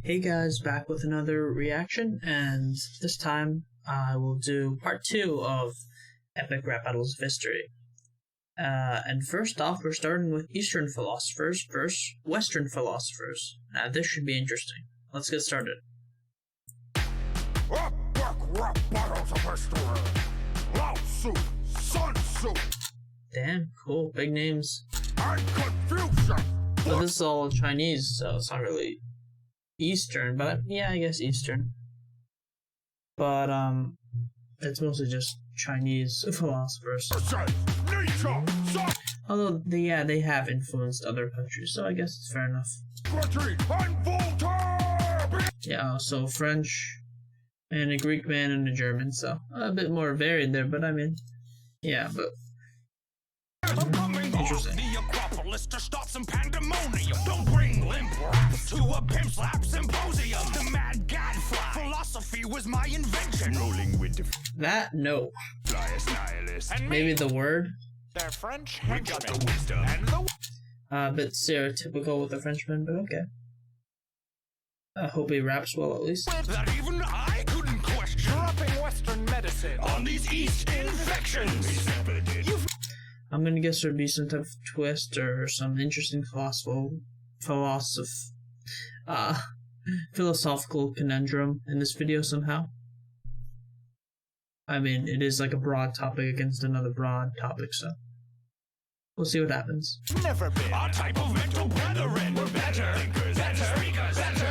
Hey guys, back with another reaction, and this time I will do part 2 of Epic Rap Battles of History. And first off, we're starting with Eastern philosophers versus Western philosophers. Now this should be interesting. Let's get started. Epic Rap Battles of History. Lao Tzu, Sun Tzu, Damn, cool, big names. and Confucius. But this is all Chinese, so it's not really Eastern, but yeah, I guess Eastern. But it's mostly just Chinese philosophers. Nietzsche, Although they have influenced other countries, so I guess it's fair enough. Socrates, and Voltaire. Yeah, so French and a Greek man and a German, so a bit more varied there, but I mean, yeah, but interesting. The Acropolis to start some pandemonium. Don't bring limp raps to a pimp slap symposium. The mad gadfly. Philosophy was my invention. Rolling with the That, no. flyest nihilist. And Maybe the word, they're French henchmen. We got the wisdom and the a bit stereotypical with the Frenchman, but okay. I hope he raps well at least. that even I couldn't question. Dropping Western medicine on these East infections. I'm gonna guess there'd be some type of twist or some interesting philosophical conundrum in this video somehow. I mean, it is like a broad topic against another broad topic, so we'll see what happens. Never been our type of mental brethren. We're better thinkers, better speakers, better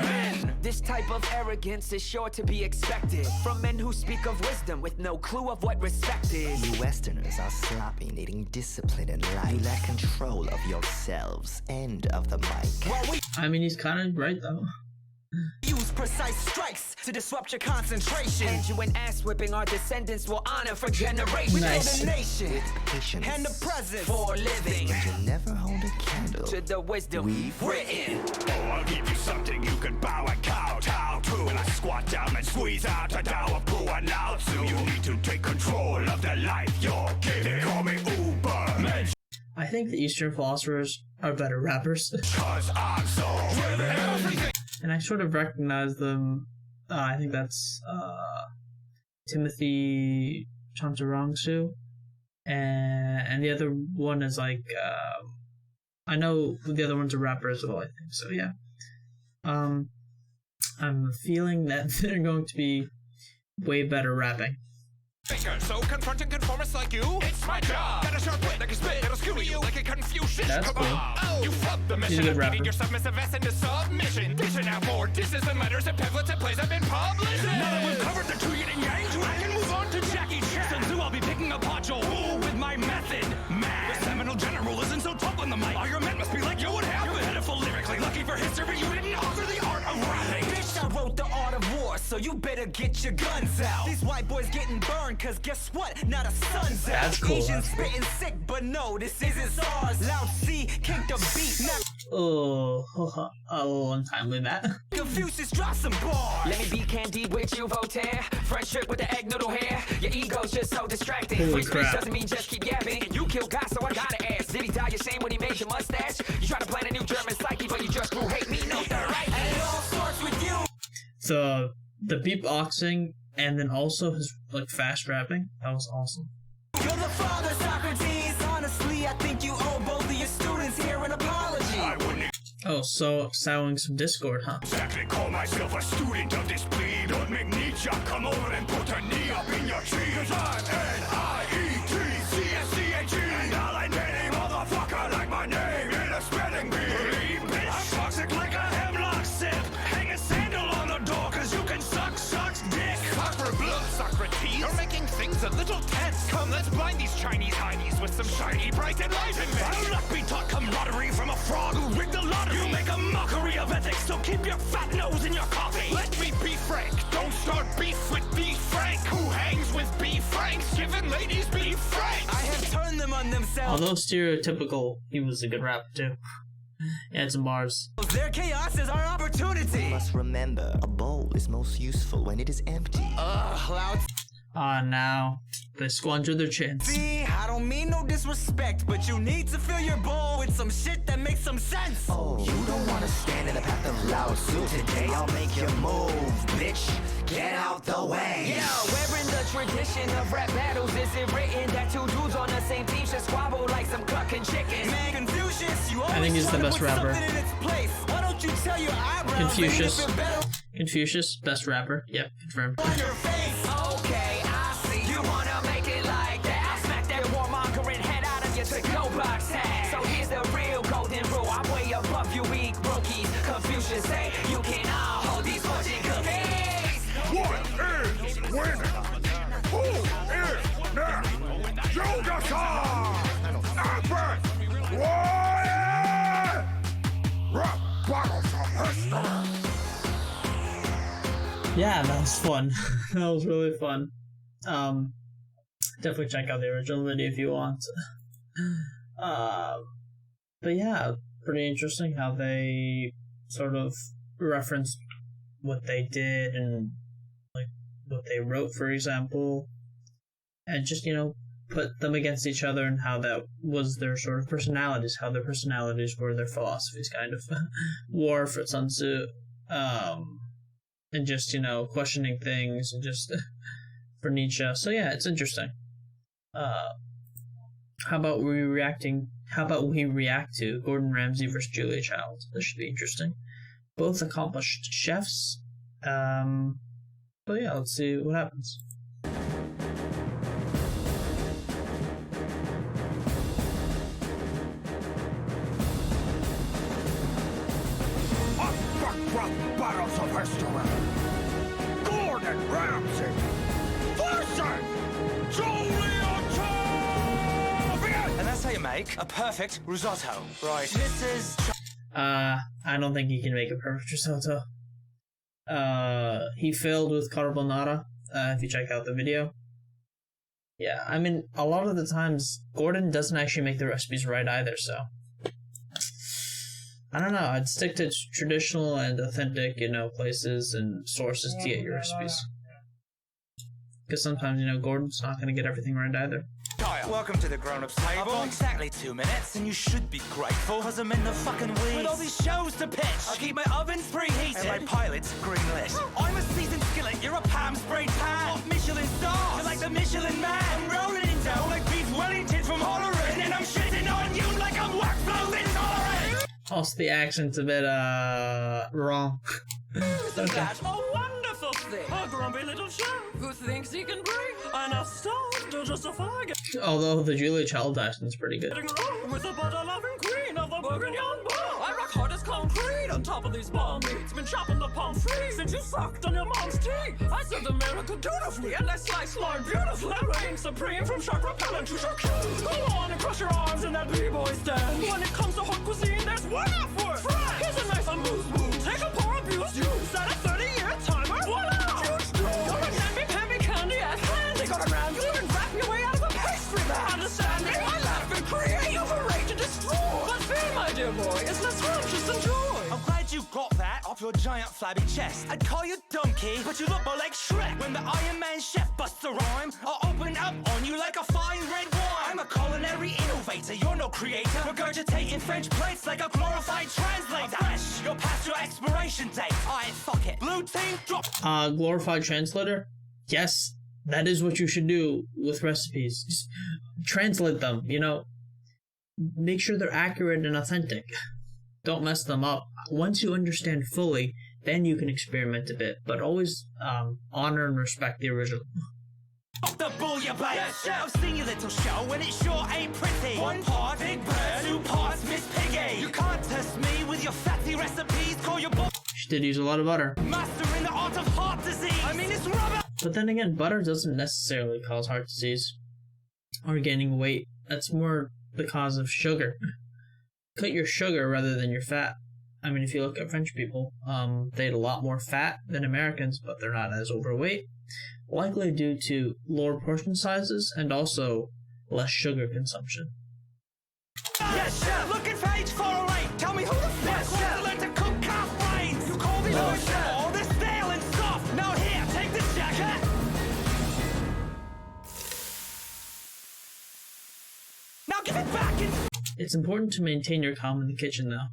men. This type of arrogance is sure to be expected from men who speak of wisdom with no clue of what respect is. You Westerners are sloppy, needing discipline in life. You lack control of yourselves and of the mic. While we I mean, he's kind of right though. use precise strikes to disrupt your concentration, and you an ass whipping our descendants will honor for generations. Nice. We build a nation Patience. and the present for living You never hold a candle. to the wisdom We've written. Oh, I'll give you something you can bow and kowtow to. And I squat down and squeeze out a Tao of Pu and Lao Tzu. You need to take control of the life you're giving. Call me Uber, man, I think the Eastern philosophers are better rappers. cause I'm so driven. Everything. And I sort of recognize them. I think that's Timothy Chantarangsu, and the other one is like I know the other one's a rapper as well. I think so. Yeah. I'm feeling that they're going to be way better rapping. Thinker, so confronting conformists like you, it's my job. Got a sharp wit that can spit, it'll skew you like a Confucius. That's Come cool. on. Oh, you flubbed the He's a mission good of rapper. beating your submissive ass into submission. Dishing out more disses and letters and pamphlets and plays have been published. Now that we've covered the two yin and yang, I can move on to Jackie Chan. So I'll be picking apart your rule with my method. Man, the seminal general isn't so tough on the mic. All your men must be like, yo, what happened? You're pitiful lyrically, lucky for history, you didn't author the art of rapping. Bitch, I wrote the art of war, so you better get your guns out. These white boys getting burned, cause guess what? Not a sun's out. That's cool, Asians that's cool. spitting sick, but no, this isn't SARS. Loud C, kick the beat, not Oh, a little untimely that. Confucius, drop some bars. Let me be candid with you, Voltaire. Friendship with the egg noodle hair. Your ego's just so distracting. Holy Free speech crap. doesn't mean just keep yapping. And you killed God, so I gotta ask. Did he die your shame when he made your mustache? You try to plant a new German psyche, but you just grew hate me, no third right. And it all starts with you. So the beatboxing and then also his like fast rapping, that was awesome. You're the father, Socrates. Honestly, I think you owe both of your students here an apology. I wouldn't Oh, so sowing some discord, huh? exactly call myself a student of this breed. Don't make Nietzsche come over and put a knee up in your tree. Cause I'm N-I-E-T-C-S-C-H-E. And I'll ain't any motherfucker like my name in a spelling bee. Bitch, I'm toxic like a hemlock sip. Hang a sandal on the door cause you can suck dick. Sacre bleu, Socrates. You're making things a little tense. Come, let's blind these Chinese heinies with some shiny, bright enlightenment. I'll not be taught camaraderie from a frog who rigged the lottery. You make a mockery of ethics, so keep your fat nose in your coffee. Let me be frank. Don't start beef with B. Frank. Who hangs with B. Franks? Giving ladies B. Franks. I have turned them on themselves. Although stereotypical, he was a good rapper too. He had some bars. Their chaos is our opportunity. You must remember, a bowl is most useful when it is empty. Loud Now they squander their chance. C. I don't mean no disrespect, but you need to fill your bowl with some shit that makes some sense. Oh, you don't want Lao Tzu. Today I'll make you move, bitch. Get out the way. Yo, we're in the tradition of rap battles. Is it written that two dudes on the same team should squabble like some clucking chickens? Man, Confucius, you I think he's the best rapper. Why don't you tell your eyebrows Confucius. Confucius, best rapper. Yep, confirmed. on your face? Okay, I see. You wanna make it like that? I'll smack that warmongering head out of your to-go box hat. So here's the real golden rule. I'm way above you weak rookies. Confucius say you can all hold these fortune cookies. What is winning? Who is next? J.R.R. Epic Warrior! Rap battles of history! Yeah, that was fun. That was really fun. Definitely check out the original video if you want. But yeah, pretty interesting how they sort of referenced what they did and like what they wrote, for example, and just, you know, put them against each other and how that was their sort of personalities, how their personalities were their philosophies, kind of. War for Sun Tzu, and just, you know, questioning things, and just for Nietzsche. So yeah, it's interesting. How about we react to Gordon Ramsay versus Julia Child? This should be interesting. Both accomplished chefs. But yeah, let's see what happens. Battles of history. Gordon Ramsay versus Julia Child. And that's how you make a perfect risotto. Right. This is... I don't think he can make a perfect risotto. He failed with carbonara, if you check out the video. Yeah, I mean, a lot of the times, Gordon doesn't actually make the recipes right either, so... I don't know, I'd stick to traditional and authentic, you know, places and sources to get your recipes. Because sometimes, you know, Gordon's not going to get everything right either. Welcome to the grown-ups table. I've got exactly 2 minutes, and you should be grateful, because I'm in the fucking weeds. With all these shows to pitch, I'll keep my ovens preheated, and my pilot's green-lit. I'm a seasoned skillet, you're a palm sprayed pan. Off Michelin stars, you're like the Michelin man. I'm rolling in dough like beef Wellington from Hollerin', and I'm shitting on you like I'm workflow intolerant. Also, the accent's a bit, wrong. Isn't that a wonderful thing? A grumpy little chef who thinks he can bring enough stone to justify Although the Julia Child accent's pretty good. getting wrong with the butter-loving queen of the Bourguignon bar. I rock hard as concrete on top of these ball meats. Been chopping the palm trees since you sucked on your mom's teeth. I serve America dutifully and I slice lard beautifully. I reign supreme from shark repellent to charcuterie. Go on and crush your arms in that b-boy stand. When it comes to haute cuisine, there's one F word. Fry. Here's a nice amuse-bouche. Take a pour, abuse, use. Set a 30-year timer. Voila! Huge do. You're a namby-pamby candy ass candy. Got a round you and wrap your way out of a pastry bag. Understand me? I laugh and create. You've a rage to destroy. But fear, my dear boy, is less conscious than joy. I'm glad you got that off your giant flabby chest. I'd call you donkey, but you look more like Shrek. When the Iron Man chef busts a rhyme, I'll open up on you like a fine red wine. I'm a culinary innovator, you're no creator. Regurgitating French plates like a glorified translator. Fresh, you're past your expiration date. Alright, fuck it. Blue team, drop. Glorified translator? Yes, that is what you should do with recipes. Just translate them, you know. Make sure they're accurate and authentic. Don't mess them up. Once you understand fully, then you can experiment a bit, but always honor and respect the original. Off the bull, you bait. I've seen your little show and it sure ain't pretty. 1 part Big Bird, 2 parts Miss Piggy. You can't test me with your fatty recipes. Call your boss. She did use a lot of butter. Master in the art of heart disease. I mean, it's rubber. But then again, butter doesn't necessarily cause heart disease or gaining weight. That's more the cause of sugar. Cut your sugar rather than your fat. I mean, if you look at French people, they eat a lot more fat than Americans, but they're not as overweight. Likely due to lower portion sizes and also less sugar consumption. Yes, chef. Looking for page 408. Tell me who the fuck wants to learn to cook calf brains. You call these boys chef. Oh, they're stale and soft. Now here, take this jacket. Now give it back. It's important to maintain your calm in the kitchen, though.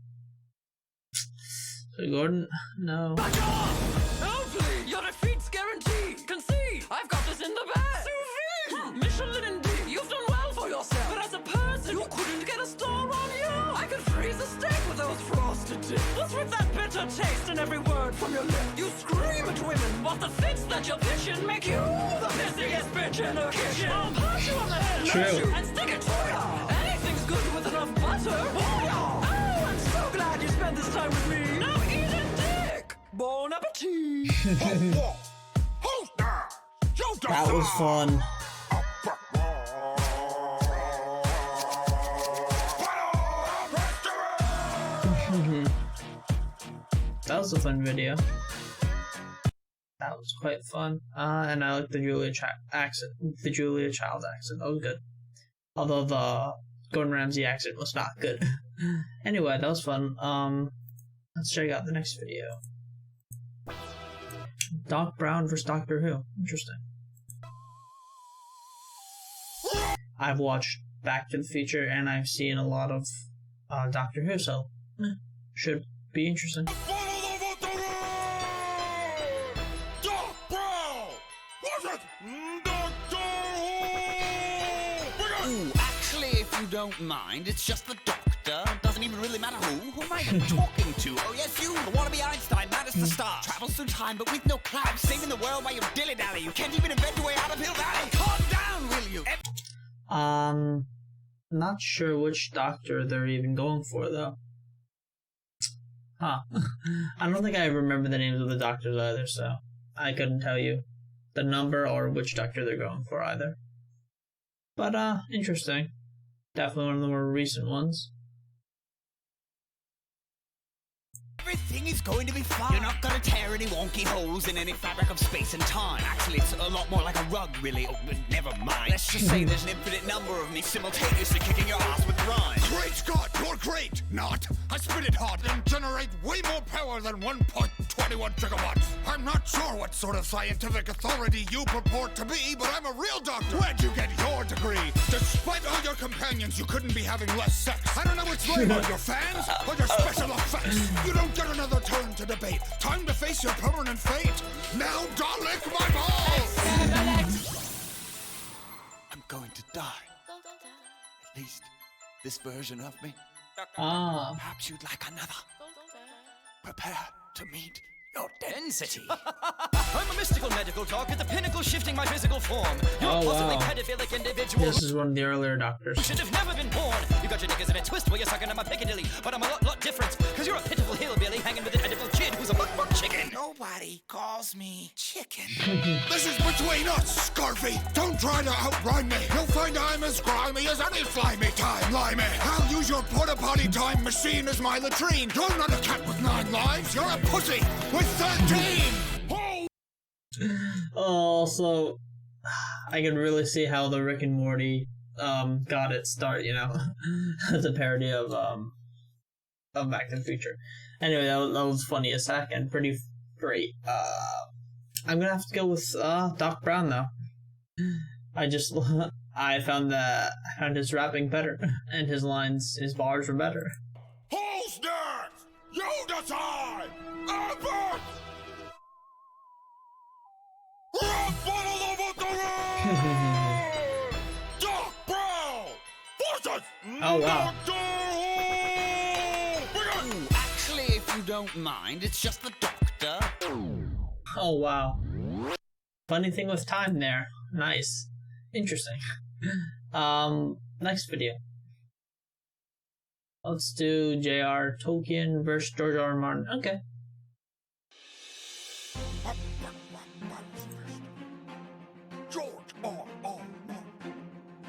Gordon, no. Hopefully, your defeat's guaranteed. Concede, I've got this in the bag. Michelin indeed, you've done well for yourself. But as a person, you couldn't get a star on you. I could freeze a steak with those frosted tips. What's with that bitter taste in every word from your lips? You scream at women, but the fits that you're pitching make you the pissiest bitch in the kitchen. I'll punch you on the head, True. you, and stick it to ya. Anything's good with enough butter. Oh, yeah. Oh, I'm so glad you spent this time with me. Now eat it, dick. Bon appetit. That was fun. That was a fun video. That was quite fun. And I like the Julia Child accent. The Julia Child accent. That was good. Although the Gordon Ramsay accent was not good. Anyway, that was fun. Let's check out the next video. Doc Brown vs. Doctor Who. Interesting. I've watched Back to the Future and I've seen a lot of Doctor Who, so should be interesting. Ooh, actually, if you don't mind, it's just the doctor. Doesn't even really matter who am I even talking to? Oh yes, you, the wannabe Einstein, mad as the star. Travels through time, but with no cloud. Saving the world while you dilly-dally. You can't even invent a way out of Hill Valley. Calm down, will you? Not sure which doctor they're even going for, though. Huh. I don't think I remember the names of the doctors either, so I couldn't tell you the number or which doctor they're going for either. But, interesting. Definitely one of the more recent ones. Everything is going to be fine. You're not gonna tear any wonky holes in any fabric of space and time. Actually, it's a lot more like a rug, really. Oh, but never mind. Let's just say there's an infinite number of me simultaneously kicking your ass with rhyme. Great Scott, you're great! Not. I spit it hot and generate way more power than 1.21 gigawatts. I'm not sure what sort of scientific authority you purport to be, but I'm a real doctor. Where'd you get your degree? Despite all your companions, you couldn't be having less sex. I don't know what's lame on your fans or your special effects. You don't get another turn to debate. Time to face your permanent fate. Now, don't lick my balls! I'm going to die. At least this version of me. Perhaps you'd like another. Prepare to meet your density. I'm a mystical medical talk at the pinnacle shifting my physical form. You're a possibly pedophilic individual. This is one of the earlier doctors. You should have never been born. You got your knickers in a twist while you're sucking on my Piccadilly. But I'm a lot different. Cause you're a pitiful hillbilly hanging with an edible kid who's a buck chicken. Nobody calls me chicken. This is between us, Scarfy. Don't try to outrhyme me. You'll find I'm as grimy as any slimy time limey. I'll use your porta potty time machine as my latrine. You're not a cat with 9 lives. You're a pussy with 13. Also, I can really see how the Rick and Morty got its start, you know, as a parody of Back to the Future. Anyway, that was funny as heck and pretty great. I'm gonna have to go with Doc Brown though. I found his rapping better and his bars were better. Who's next? You decide. Albert. Doc Brown versus Oh wow. Ooh, actually, if you don't mind, it's just the doctor. Oh wow. Funny thing with time there. Nice. Interesting. Next video. Let's do J.R.R. Tolkien versus G.R.R. Martin. Okay. G.R.R.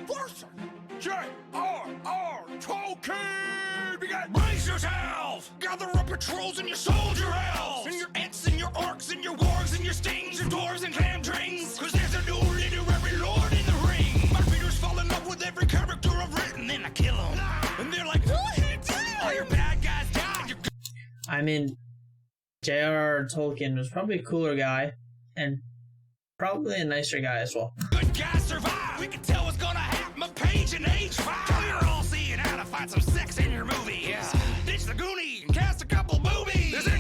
versus J.R.R. Tolkien! Begin! Brace yourself! Gather up your trolls and your soldier elves! And your ents and your orcs and your wargs and your stings, your dwarves and clam drains! Cause there's a new literary lord in the ring! My readers fall in love with every character I've written, then I kill them! And they're like, what did he do? All your bad guys die! I mean, J.R.R. Tolkien was probably a cooler guy, and probably a nicer guy as well. Good guys survive! We can tell what's gonna happen a page in age 5! You're all seeing how to find some sex in your movies! Yeah. Ditch the Goonie and cast a couple boobies! There's a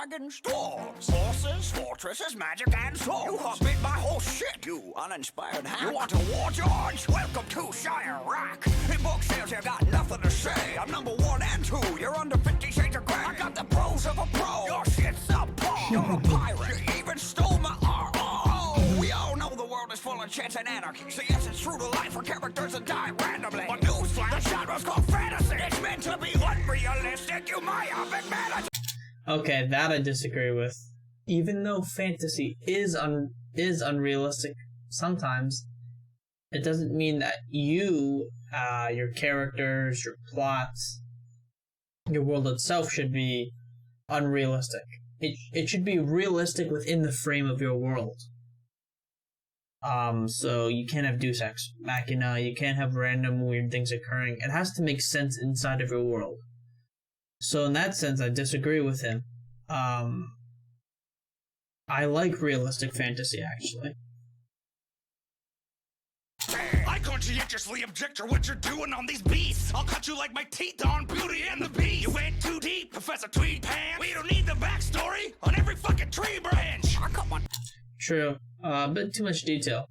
dragons, dwarves, horses, fortresses, magic, and swords. You hot-bit my whole shit, you uninspired hack. You want a war, George? Welcome to J.R.R. In book sales, you got nothing to say. I'm number 1 and 2, you're under 50 shades of gray. I got the pros of a pro, your shit's subpar. You're a pirate, you even stole my R.R. We all know the world is full of chance and anarchy. So yes, it's true to life for characters that die randomly. But newsflash, the genre's called fantasy. It's meant to be unrealistic, you myopic man. Okay, that I disagree with. Even though fantasy is unrealistic sometimes, it doesn't mean that you, your characters, your plots, your world itself should be unrealistic. It should be realistic within the frame of your world. So you can't have Deus Ex Machina, you can't have random weird things occurring. It has to make sense inside of your world. So in that sense, I disagree with him. I like realistic fantasy, actually. I conscientiously object to what you're doing on these beasts. I'll cut you like my teeth on Beauty and the Beast. You went too deep, Professor Tweed Pants. We don't need the backstory on every fucking tree branch. I cut my True. A bit too much detail,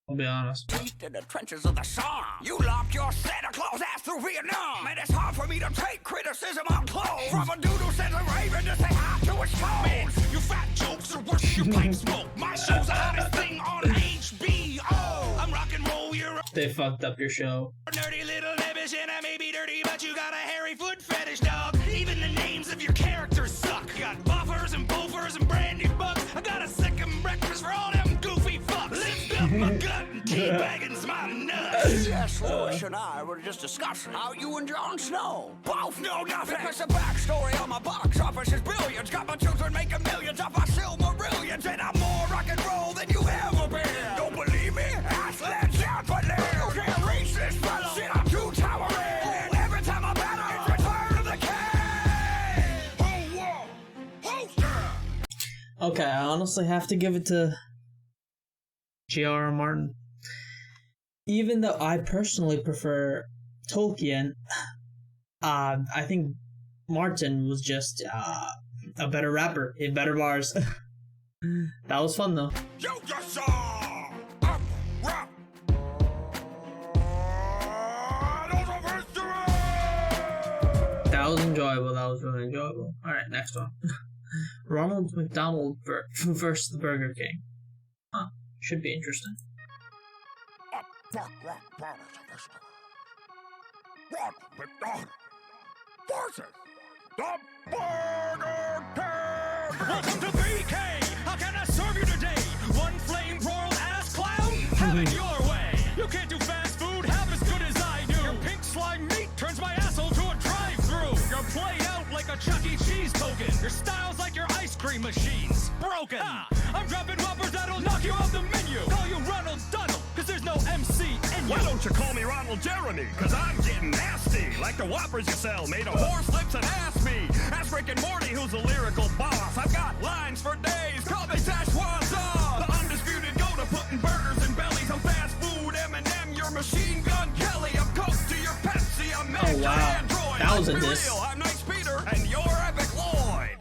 I'll be honest. teeth in the trenches of the Somme. You locked your Santa Claus ass through Vietnam. And it's hard for me to take criticism on clothes. From a dude who sends a raven to say hi to his toes. You fat jokes are worse than your pipe smoke. My show's the hottest thing on HBO. I'm rock and roll, you're a They fucked up your show. nerdy little nebbish and I may be dirty, but you got a hairy foot fetish, dog. Even the names of your characters suck. Got buffers and bofers and brandy bucks. I got a second breakfast for all them goofy fucks. Lift up my gut and teabagging's my nuts. Yes, Lewis and I were just discussing how you and Jon Snow both know nothing. Because the backstory on my box office is billions. Got my children making millions off my Silmarillions. And I'm more rock and roll than you've ever been. Don't believe me? Ask Led Zeppelin. You can't reach this fella. Shit, I'm too towering. And every time I battle, it's Return of the King. Oh, whoa. Holster. Okay, I honestly have to give it to G.R.R. Martin. Even though I personally prefer Tolkien, I think Martin was just a better rapper. He had better bars. That was fun though. You just saw up, rock. That was enjoyable. That was really enjoyable. Alright, next one. Ronald McDonald versus the Burger King. Huh. Should be interesting. Ronald McDonald versus the Burger King. Welcome to BK. How can I serve you today? One flame broiled ass clown? Have it your way. You can't do fast food half as good as I do. Your pink slime meat turns my asshole to a drive-through. You're played out like a Chuck E. Cheese token. Your style's like your ice cream machines. Broken. I'm dropping whoppers that'll knock you off the menu. Call you Ronald Donald, cause there's no MC in you. Why don't you call me Ronald Jeremy? Cause I'm getting nasty. Like the Whoppers you sell, made of horse lips and ass me. Ask Rick and Morty, who's the lyrical boss. I've got lines for days, call me Tashwazah. The undisputed go to putting burgers in bellies. I'm fast food, Eminem, your machine gun Kelly. I'm Coke to your Pepsi, I'm Mac to wow. Android. That was a Let's be diss. real, I'm Nice Peter, and you're Epic Lloyd.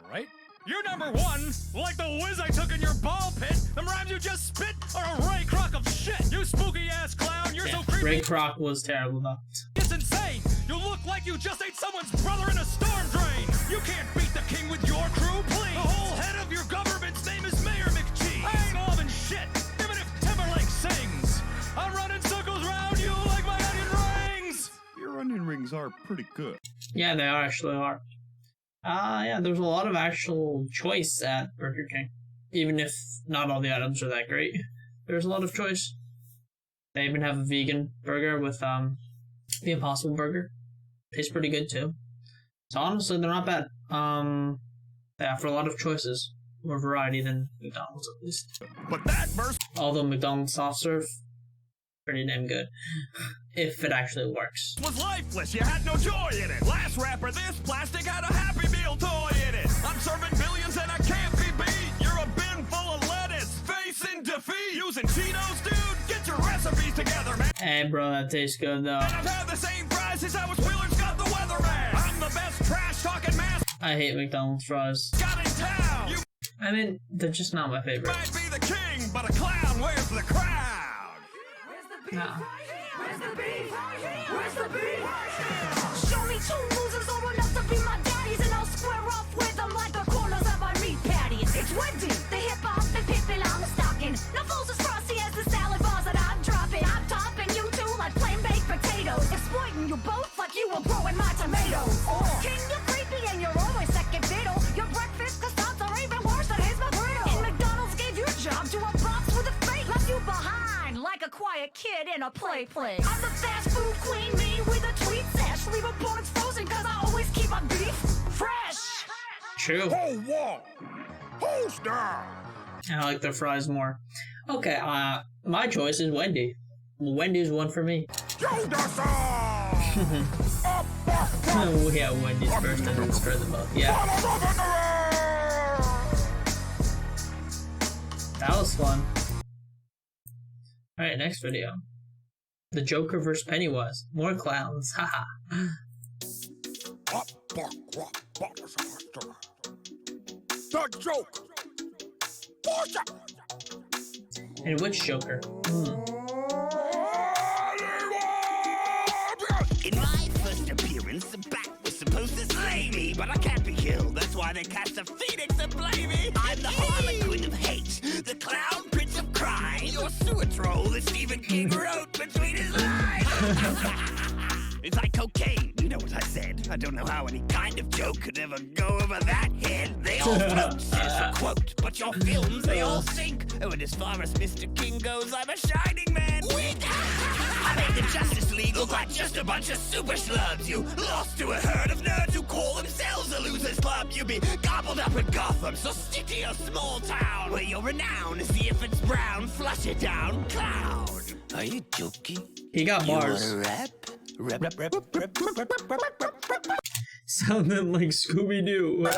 Alright. You're number 1, like the whiz I took in your ball pit. Them rhymes you just spit are a Ray Kroc of shit. You spooky ass clown, you're so creepy. Ray Kroc was terrible though. It's insane. You look like you just ate someone's brother in a storm drain. You can't beat the king with your crew, please. The whole head of your government's name is Mayor McCheese. I ain't involved in shit, even if Timberlake sings. I'm running circles around you like my onion rings. Your onion rings are pretty good. Yeah, they actually are. Yeah, there's a lot of actual choice at Burger King. Even if not all the items are that great, there's a lot of choice. They even have a vegan burger with the Impossible Burger. Tastes pretty good too. So honestly, they're not bad. They offer a lot of choices, more variety than McDonald's at least. But that verse Although McDonald's soft serve, pretty damn good. If it actually works. was lifeless, you had no joy in it. Last rapper, this plastic had a Happy Meal toy in it. I'm serving billions and I can't be beat. You're a bin full of lettuce, facing defeat. Using Cheetos, dude, get your recipes together, man. Hey bro, that tastes good though. And I've had the same fries since I was Wheeler's got the weather man. I'm the best trash talking master. I hate McDonald's fries. Got in town. You I mean, they're just not my favorite. might be the king, but a clown wears the crown. Nah. Where's the beef? Where's the beef? Show me two losers old enough to be my daddies, and I'll square off with them like the corners of my meat patties. It's Wendy, the hip-hop, the pippin' I'm stocking. No fools as frosty as the salad bars that I'm dropping. I'm topping you two like plain baked potatoes, exploiting you both like you were growing my tomatoes. King, you're creepy and you're always second fiddle. Your breakfast croissants are even worse than his McGriddle. And McDonald's gave your job to a box with a fate, left you behind like a quiet kid in a play place. I'm the fast food queen, me with a tweet sash. Leave opponents frozen cause I always keep my beef fresh. True. Whole wall. Whole star. I like their fries more. Okay, my choice is Wendy. Wendy's one for me. Oh yeah, Wendy's first and then stir them up. Yeah. That was fun. Alright, next video. The Joker vs. Pennywise. More clowns. Haha. The joke. And which Joker? In my first appearance, the bat was supposed to slay me, but I can't be killed. That's why they cast a phoenix and blame me. I'm the Harlequin of hate, the clown prince of crime, your sewer troll that Stephen King wrote between his lines. It's like cocaine, you know what I said. I don't know how any kind of joke could ever go over that head. They all float, says the quote, but your films, they all sink. Oh, and as far as Mr. King goes, I'm a shining man. Wink! I made the Justice League look like just a bunch of super schlubs. You lost to a herd of nerds who call themselves a losers club. You be gobbled up in Gotham, so stick to your small town where you're renowned. See if it's brown, flush it down, clown. Are you joking? He got bars. You wanna rap? Rap, rap, rap, rap, rap, rap, rap, rap, rap. Sounded like Scooby-Doo.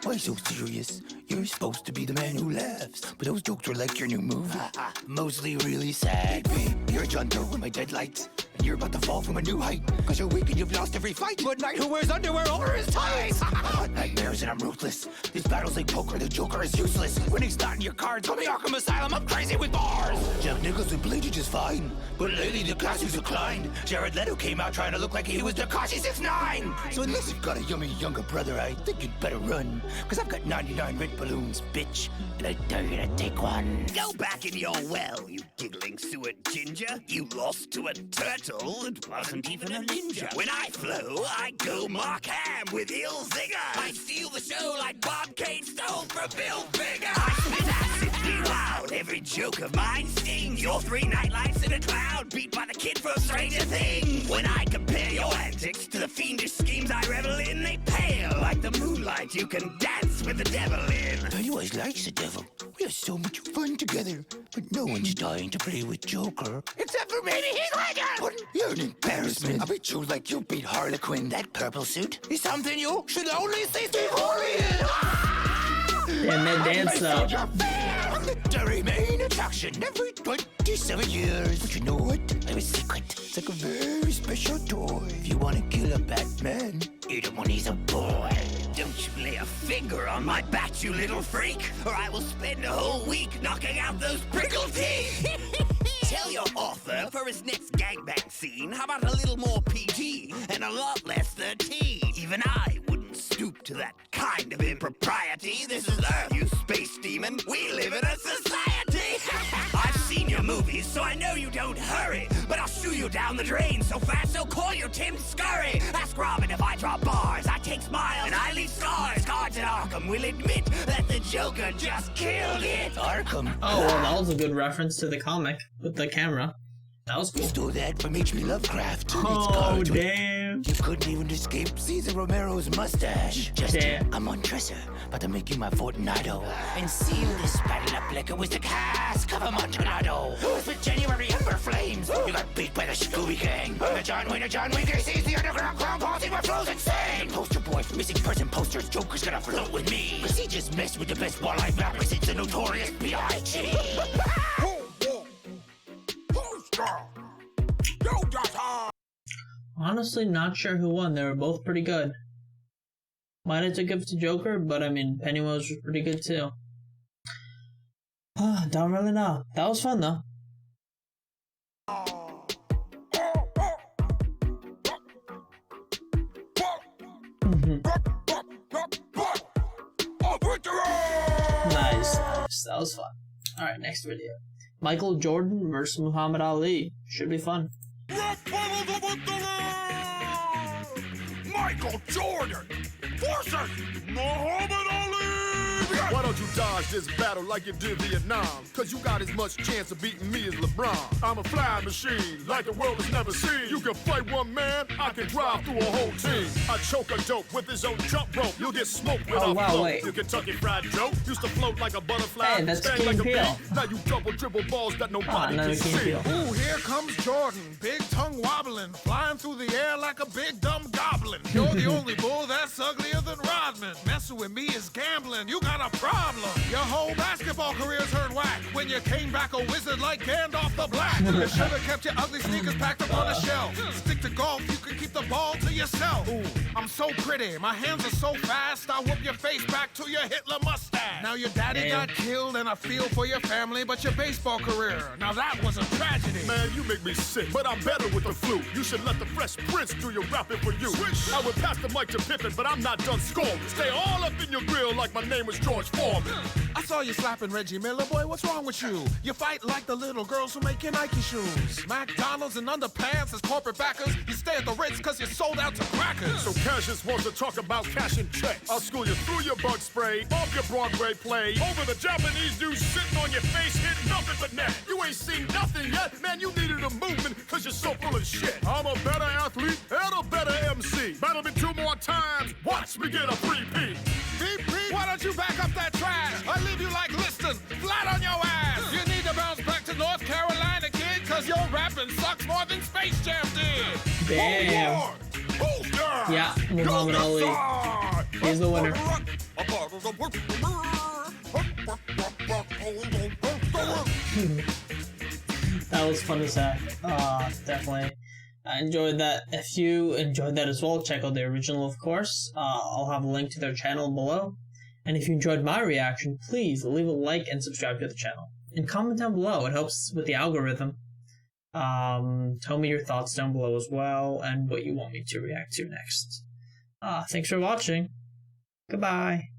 Why so serious? You're supposed to be the man who laughs, but those jokes are like your new movie. Mostly really sad, babe. You're a John Doe with my deadlights, and you're about to fall from a new height. Cause you're weak and you've lost every fight. But knight who wears underwear over his ties. I hunt nightmares and I'm ruthless. This battle's like poker, the Joker is useless. When he's not in your cards, call me Arkham Asylum, I'm crazy with bars. Jack Nicholson played you just fine, but lately the class has declined. Jared Leto came out trying to look like he was Tekashi 6ix9ine. So unless you've got a yummy younger brother, I think you'd better run. Cause I've got 99 red balloons, bitch, and I dare you to take one. Go back in your well, you giggling sewer ginger. You lost to a turtle that wasn't even a ninja. When I flow, I go Mark Ham with ill vigor. I steal the show like Bob Kane stole from Bill Bigger. I spit acid, be loud. Every joke of mine stings. Your 3 nightlights in a cloud, beat by the kid from Stranger Things. When I compare your antics to the fiendish schemes I revel in, they pale like the moonlight you can dance with the devil in. Pennywise likes the devil. We have so much fun together, but no one's dying to play with Joker. Except for maybe Heath Ledger! You're an embarrassment. I beat you like you beat Harlequin. That purple suit is something you should only see Steve Harvey in. Damn, that dance up. I'm the very main attraction every 27 years. But you know what? I have a secret. It's like a very special toy. If you want to kill a Batman, eat him when he's a boy. Don't you lay a finger on my bat, you little freak, or I will spend a whole week knocking out those prickled teeth. Tell your author for his next gangbang scene, how about a little more PG and a lot less 13? Even I wouldn't stoop to that kind of impropriety. This is Earth, you space demon. We live in a society. I've seen your movies, so I know you don't hurry, but I'll shoo you down the drain so fast, so call you Tim Scurry. Ask Robin if I drop bars. I take smiles and I leave scars. Guards at Arkham will admit that the Joker just killed it. Arkham. Oh, well, that was a good reference to the comic with the camera. That was cool. We stole that from H.P. Lovecraft. Oh, damn. You couldn't even escape Cesar Romero's mustache. Just I'm on dresser, about to make you my Fortunato. And seal this battle up like it was the cask of a Amontillado. With January Ember Flames, you got beat by the Scooby Gang. The John Wayne sees the underground clown posse where flows insane. Poster boy for missing person posters, Joker's gonna float with me. Cause he just messed with the best walleye rapper since the notorious B.I.G. Honestly, not sure who won. They were both pretty good. Might have to give it to Joker, but I mean, Pennywise was pretty good too. Don't really know. That was fun though. Nice. That was fun. Alright, next video. Michael Jordan versus Muhammad Ali. Should be fun. Michael Jordan versus Muhammad Ali! Why don't you dodge this battle like you did Vietnam? Cause you got as much chance of beating me as LeBron. I'm a flying machine, like the world has never seen. You can fight one man, I can drive through a whole team. I choke a dope with his own jump rope. You'll get smoked when I float. Wait. You Kentucky Fried Joe used to float like a butterfly. Hey, that's stand Key like a Peele. bee. Now you double dribble balls that nobody can see. Ooh, here comes Jordan, big tongue wobbling, flying through the air like a big dumb goblin. You're the only bull that's uglier than Rodman. Messing with me is gambling, you got a problem. Your whole basketball career turned whack when you came back a wizard like Gandalf the Black. You should have kept your ugly sneakers packed up on the shelf. Stick to golf, you can keep the ball to yourself. Ooh, I'm so pretty, my hands are so fast, I'll whoop your face back to your Hitler mustache. Now your daddy got killed and I feel for your family, but your baseball career, now that was a tragedy. Man, you make me sick, but I'm better with the flu. You should let the Fresh Prince do your rapping for you. I would pass the mic to Pippin, but I'm not done scoring. Stay all up in your grill like my name was George Foreman. I saw you slapping Reggie Miller, boy, what's wrong with you? You fight like the little girls who make your Nike shoes. McDonald's and underpants as corporate backers. You stay at the Ritz cause you sold out to crackers. So Cassius wants to talk about cash and checks. I'll school you through your bug spray, off your Broadway play, over the Japanese dude sitting on your face, hitting nothing but net. You ain't seen nothing yet, man, you needed a movement cause you're so full of shit. I'm a better athlete and a better MC. Battle me 2 more times, watch me get a 3-P. BP, why don't you back up that trash? I leave you like Liston, flat on your ass. You need to bounce back to North Carolina, kid, cause your rapping sucks more than Space Jam did. Damn. Who's there? Yeah, Muhammad Ali. He's the winner. That was fun as heck. Definitely. I enjoyed that. If you enjoyed that as well, check out the original, of course. I'll have a link to their channel below. And if you enjoyed my reaction, please leave a like and subscribe to the channel. And comment down below. It helps with the algorithm. Tell me your thoughts down below as well, and what you want me to react to next. Thanks for watching. Goodbye.